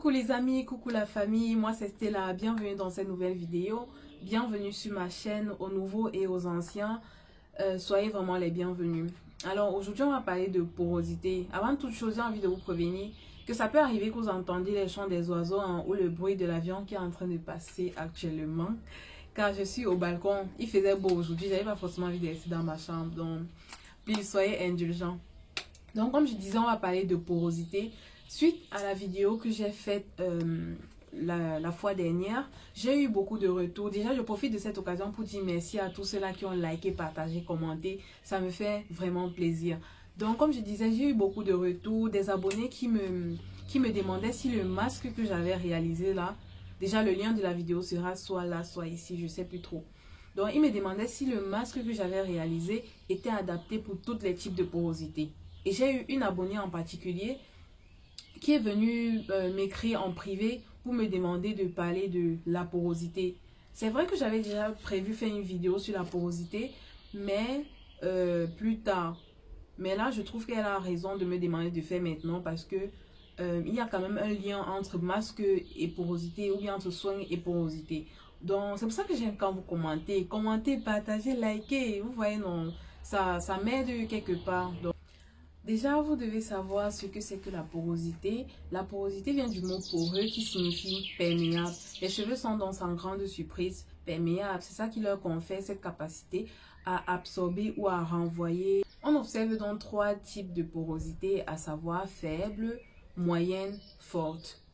Coucou les amis, coucou la famille, moi c'est Stella, bienvenue dans cette nouvelle vidéo, bienvenue sur ma chaîne, aux nouveaux et aux anciens, soyez vraiment les bienvenus. Alors aujourd'hui on va parler de porosité. Avant toute chose j'ai envie de vous prévenir que ça peut arriver que vous entendiez les chants des oiseaux ou le bruit de l'avion qui est en train de passer actuellement. Car je suis au balcon, il faisait beau aujourd'hui, j'avais pas forcément envie de rester dans ma chambre, donc please soyez indulgents. Donc comme je disais, on va parler de porosité. Suite à la vidéo que j'ai faite la fois dernière, j'ai eu beaucoup de retours. Déjà, je profite de cette occasion pour dire merci à tous ceux-là qui ont liké, partagé, commenté. Ça me fait vraiment plaisir. Donc, comme je disais, j'ai eu beaucoup de retours, des abonnés qui me demandaient si le masque que j'avais réalisé là, déjà le lien de la vidéo sera soit là, soit ici, je ne sais plus trop. Donc, ils me demandaient si le masque que j'avais réalisé était adapté pour tous les types de porosité. Et j'ai eu une abonnée en particulier qui est venue m'écrire en privé pour me demander de parler de la porosité. C'est vrai que j'avais déjà prévu faire une vidéo sur la porosité, mais plus tard. Mais là, je trouve qu'elle a raison de me demander de faire maintenant parce que il y a quand même un lien entre masque et porosité ou bien entre soins et porosité. Donc, c'est pour ça que j'aime quand vous commentez. Commentez, partagez, likez. Vous voyez, non, ça m'aide quelque part. Donc, déjà, vous devez savoir ce que c'est que la porosité. La porosité vient du mot poreux qui signifie perméable. Les cheveux sont donc sans grande surprise perméables. C'est ça qui leur confère cette capacité à absorber ou à renvoyer. On observe donc trois types de porosité, à savoir faible, moyenne, forte.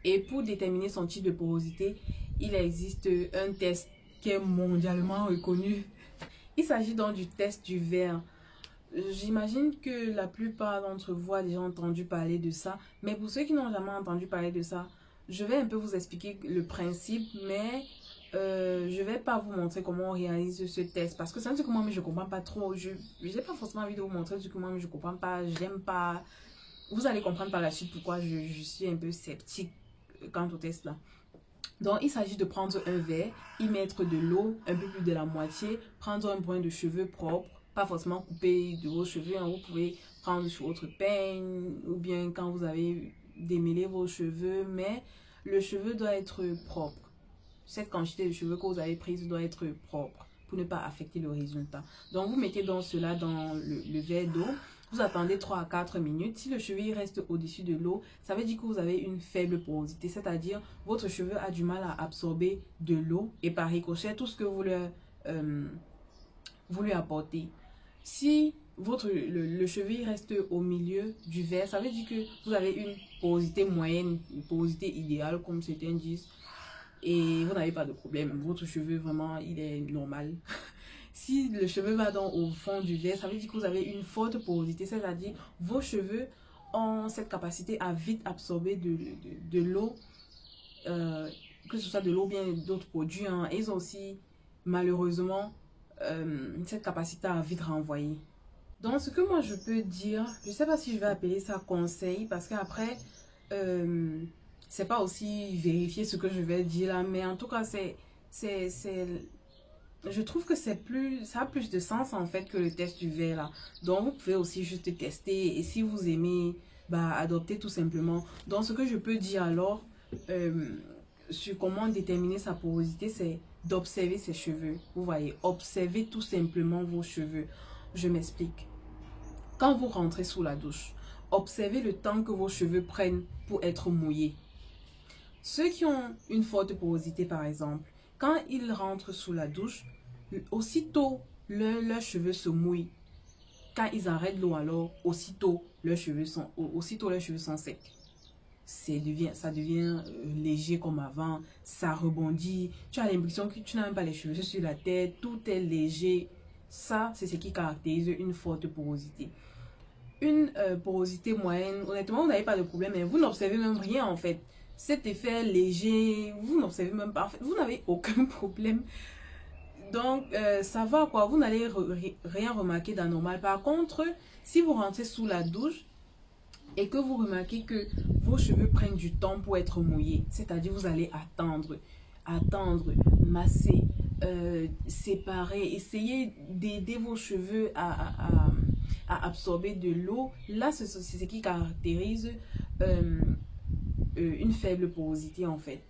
Et pour déterminer son type de porosité, il existe un test qui est mondialement reconnu. Il s'agit donc du test du verre. J'imagine que la plupart d'entre vous a déjà entendu parler de ça, mais pour ceux qui n'ont jamais entendu parler de ça, je vais un peu vous expliquer le principe, mais je vais pas vous montrer comment on réalise ce test, parce que c'est un truc que moi, mais je comprends pas trop. Je n'ai pas forcément envie de vous montrer un truc que moi, mais je comprends pas, j'aime pas. Vous allez comprendre par la suite pourquoi je suis un peu sceptique quant au test là. Donc, il s'agit de prendre un verre, y mettre de l'eau, un peu plus de la moitié, prendre un brin de cheveux propre, pas forcément coupé de vos cheveux, hein. Vous pouvez prendre sur votre peigne ou bien quand vous avez démêlé vos cheveux, mais le cheveu doit être propre. Cette quantité de cheveux que vous avez prise doit être propre pour ne pas affecter le résultat. Donc, vous mettez donc cela dans le verre d'eau. Vous attendez 3 à 4 minutes. Si le cheveu reste au-dessus de l'eau, ça veut dire que vous avez une faible porosité, c'est-à-dire votre cheveu a du mal à absorber de l'eau et par ricochet tout ce que vous lui apportez. Si le cheveu reste au milieu du verre, ça veut dire que vous avez une porosité moyenne, une porosité idéale comme certains disent, et vous n'avez pas de problème. Votre cheveu vraiment il est normal. Si le cheveu va donc au fond du verre, ça veut dire que vous avez une forte porosité, c'est-à-dire vos cheveux ont cette capacité à vite absorber de l'eau, que ce soit de l'eau ou bien d'autres produits, hein. Ils ont aussi malheureusement cette capacité à vite renvoyer. Donc ce que moi je peux dire, je ne sais pas si je vais appeler ça conseil, parce qu'après c'est pas aussi vérifier ce que je vais dire là, mais en tout cas je trouve que ça a plus de sens en fait que le test du verre là. Donc vous pouvez aussi juste tester et si vous aimez, bah adoptez tout simplement. Donc ce que je peux dire alors sur comment déterminer sa porosité, c'est d'observer ses cheveux. Vous voyez, observez tout simplement vos cheveux. Je m'explique. Quand vous rentrez sous la douche, observez le temps que vos cheveux prennent pour être mouillés. Ceux qui ont une forte porosité par exemple, quand ils rentrent sous la douche, aussitôt leurs cheveux se mouillent. Quand ils arrêtent l'eau alors, aussitôt leurs cheveux sont secs. Ça devient léger comme avant, ça rebondit. Tu as l'impression que tu n'as même pas les cheveux sur la tête, tout est léger. Ça, c'est ce qui caractérise une forte porosité. Une porosité moyenne, honnêtement, vous n'avez pas de problème, mais vous n'observez même rien en fait. Cet effet léger, vous n'observez même pas, en fait, vous n'avez aucun problème. Donc, ça va quoi, vous n'allez rien remarquer d'anormal. Par contre, si vous rentrez sous la douche et que vous remarquez que vos cheveux prennent du temps pour être mouillés, c'est-à-dire vous allez attendre, masser, séparer, essayer d'aider vos cheveux à absorber de l'eau. Là, c'est ce qui caractérise une faible porosité en fait.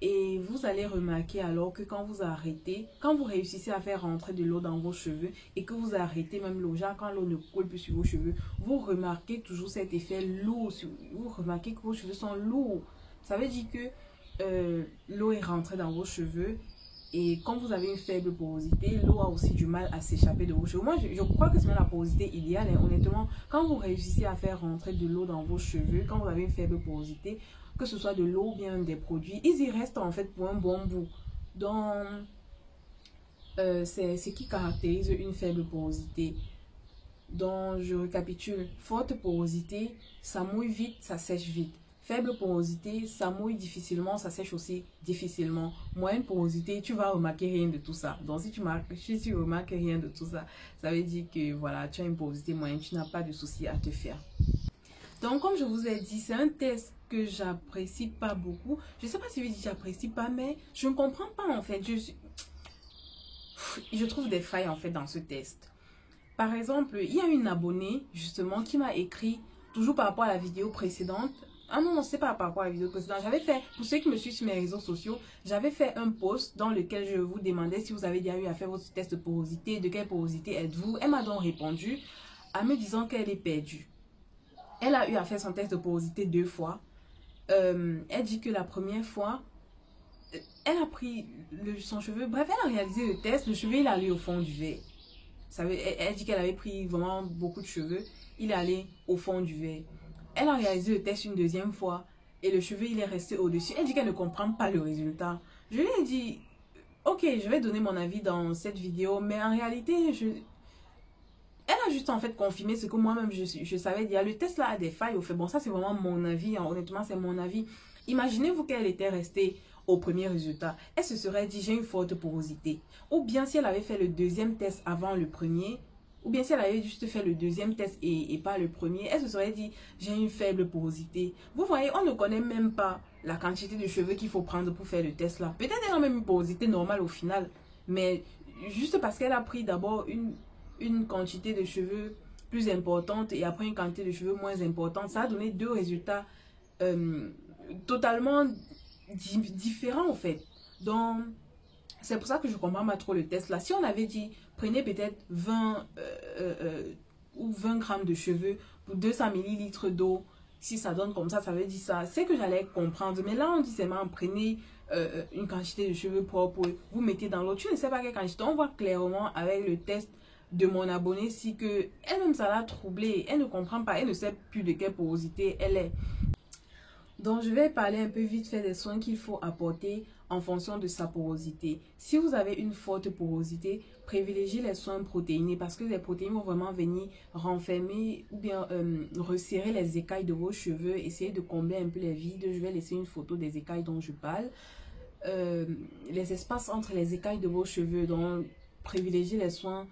Et vous allez remarquer alors que quand vous arrêtez, quand vous réussissez à faire rentrer de l'eau dans vos cheveux et que vous arrêtez même l'eau, genre quand l'eau ne coule plus sur vos cheveux, vous remarquez toujours cet effet lourd. Vous remarquez que vos cheveux sont lourds. Ça veut dire que l'eau est rentrée dans vos cheveux. Et quand vous avez une faible porosité, l'eau a aussi du mal à s'échapper de vos cheveux. Moi, je crois que c'est même la porosité idéale. Hein. Honnêtement, quand vous réussissez à faire rentrer de l'eau dans vos cheveux, quand vous avez une faible porosité, que ce soit de l'eau ou bien des produits, ils y restent en fait pour un bon bout. Donc, c'est ce qui caractérise une faible porosité. Donc, je récapitule. Forte porosité, ça mouille vite, ça sèche vite. Faible porosité, ça mouille difficilement, ça sèche aussi difficilement. Moyenne porosité, tu vas remarquer rien de tout ça. Donc, si tu remarques rien de tout ça, ça veut dire que voilà, tu as une porosité moyenne, tu n'as pas de souci à te faire. Donc, comme je vous ai dit, c'est un test que j'apprécie pas beaucoup. Je ne sais pas si je dis j'apprécie pas, mais je ne comprends pas en fait. Je trouve des failles en fait dans ce test. Par exemple, il y a une abonnée justement qui m'a écrit, toujours par rapport à la vidéo précédente. Ah non, c'est pas par rapport à la vidéo précédente. J'avais fait, pour ceux qui me suivent sur mes réseaux sociaux, j'avais fait un post dans lequel je vous demandais si vous avez déjà eu à faire votre test de porosité, de quelle porosité êtes-vous. Elle m'a donc répondu en me disant qu'elle est perdue. Elle a eu à faire son test de porosité 2 fois. Elle dit que la première fois, elle a pris son cheveu. Bref, elle a réalisé le test. Le cheveu, il est allé au fond du verre. Elle dit qu'elle avait pris vraiment beaucoup de cheveux. Il est allé au fond du verre. Elle a réalisé le test une deuxième fois. Et le cheveu, il est resté au-dessus. Elle dit qu'elle ne comprend pas le résultat. Je lui ai dit, ok, je vais donner mon avis dans cette vidéo. Mais en réalité, elle a juste en fait confirmé ce que moi-même je savais dire. Le test là a des failles au fait. Bon, ça c'est vraiment mon avis. Hein. Honnêtement, c'est mon avis. Imaginez-vous qu'elle était restée au premier résultat. Elle se serait dit j'ai une forte porosité. Ou bien si elle avait fait le deuxième test avant le premier. Ou bien si elle avait juste fait le deuxième test et pas le premier. Elle se serait dit j'ai une faible porosité. Vous voyez, on ne connaît même pas la quantité de cheveux qu'il faut prendre pour faire le test là. Peut-être elle a même une porosité normale au final. Mais juste parce qu'elle a pris d'abord une quantité de cheveux plus importante et après une quantité de cheveux moins importante, ça a donné deux résultats totalement différents en fait. Donc, c'est pour ça que je comprends pas trop le test là. Si on avait dit, prenez peut-être 20 ou 20 grammes de cheveux pour 200 millilitres d'eau, si ça donne comme ça veut dire ça. C'est que j'allais comprendre. Mais là, on dit seulement, prenez une quantité de cheveux propres, vous mettez dans l'eau. Tu ne sais pas quelle quantité. On voit clairement avec le test de mon abonnée si que elle-même ça l'a troublée, elle ne comprend pas, elle ne sait plus de quelle porosité elle est. Donc je vais parler un peu vite fait des soins qu'il faut apporter en fonction de sa porosité. Si vous avez une forte porosité, privilégiez les soins protéinés parce que les protéines vont vraiment venir renfermer ou bien resserrer les écailles de vos cheveux, essayer de combler un peu les vides. Je vais laisser une photo des écailles dont je parle. Les espaces entre les écailles de vos cheveux, donc privilégiez les soins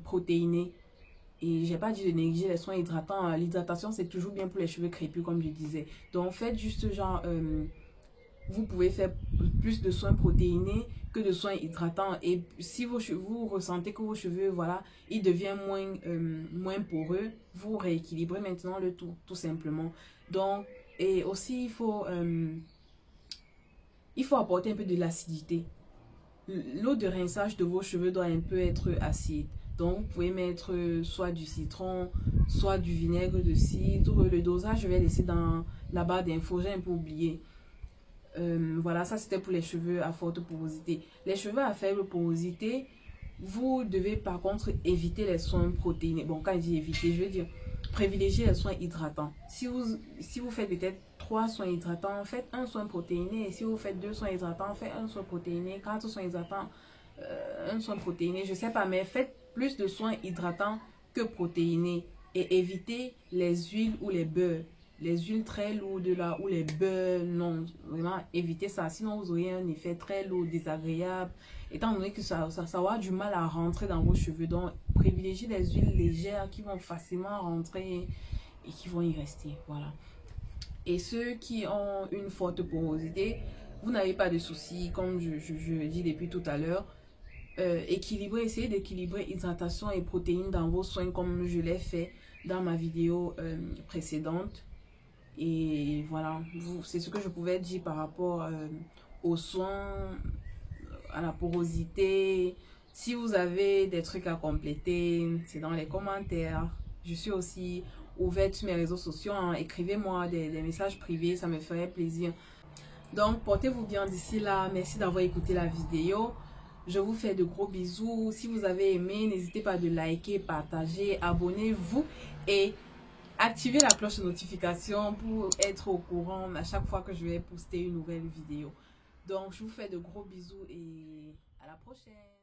protéinés. Et j'ai pas dit de négliger les soins hydratants. L'hydratation c'est toujours bien pour les cheveux crépus comme je disais. Donc faites juste genre vous pouvez faire plus de soins protéinés que de soins hydratants. Et si vous ressentez que vos cheveux voilà ils deviennent moins poreux, vous rééquilibrez maintenant le tout simplement. Donc et aussi il faut apporter un peu de l'acidité. L'eau de rinçage de vos cheveux doit un peu être acide. Donc, vous pouvez mettre soit du citron, soit du vinaigre de cidre. Le dosage, je vais laisser dans la barre d'infos. J'ai un peu oublié. Voilà, ça c'était pour les cheveux à forte porosité. Les cheveux à faible porosité, vous devez par contre éviter les soins protéinés. Bon, quand je dis éviter, je veux dire privilégier les soins hydratants. Si vous faites peut-être 3 soins hydratants, faites un soin protéiné. Et si vous faites 2 soins hydratants, faites un soin protéiné. 4 soins hydratants, un soin protéiné. Je sais pas, mais faites plus de soins hydratants que protéinés. Et évitez les huiles ou les beurres. Les huiles très lourdes là, ou les beurres, non, vraiment évitez ça. Sinon, vous aurez un effet très lourd, désagréable. Étant donné que ça va avoir du mal à rentrer dans vos cheveux. Donc, privilégiez les huiles légères qui vont facilement rentrer et qui vont y rester. Voilà. Et ceux qui ont une forte porosité, vous n'avez pas de soucis, comme je le dis depuis tout à l'heure. Essayez d'équilibrer hydratation et protéines dans vos soins comme je l'ai fait dans ma vidéo précédente. Et voilà, c'est ce que je pouvais dire par rapport aux soins, à la porosité. Si vous avez des trucs à compléter, c'est dans les commentaires. Je suis aussi ouverte sur mes réseaux sociaux, hein. Écrivez-moi des messages privés, ça me ferait plaisir. Donc, portez-vous bien d'ici là. Merci d'avoir écouté la vidéo. Je vous fais de gros bisous. Si vous avez aimé, n'hésitez pas à liker, partager, abonnez-vous et activez la cloche de notification pour être au courant à chaque fois que je vais poster une nouvelle vidéo. Donc, je vous fais de gros bisous et à la prochaine.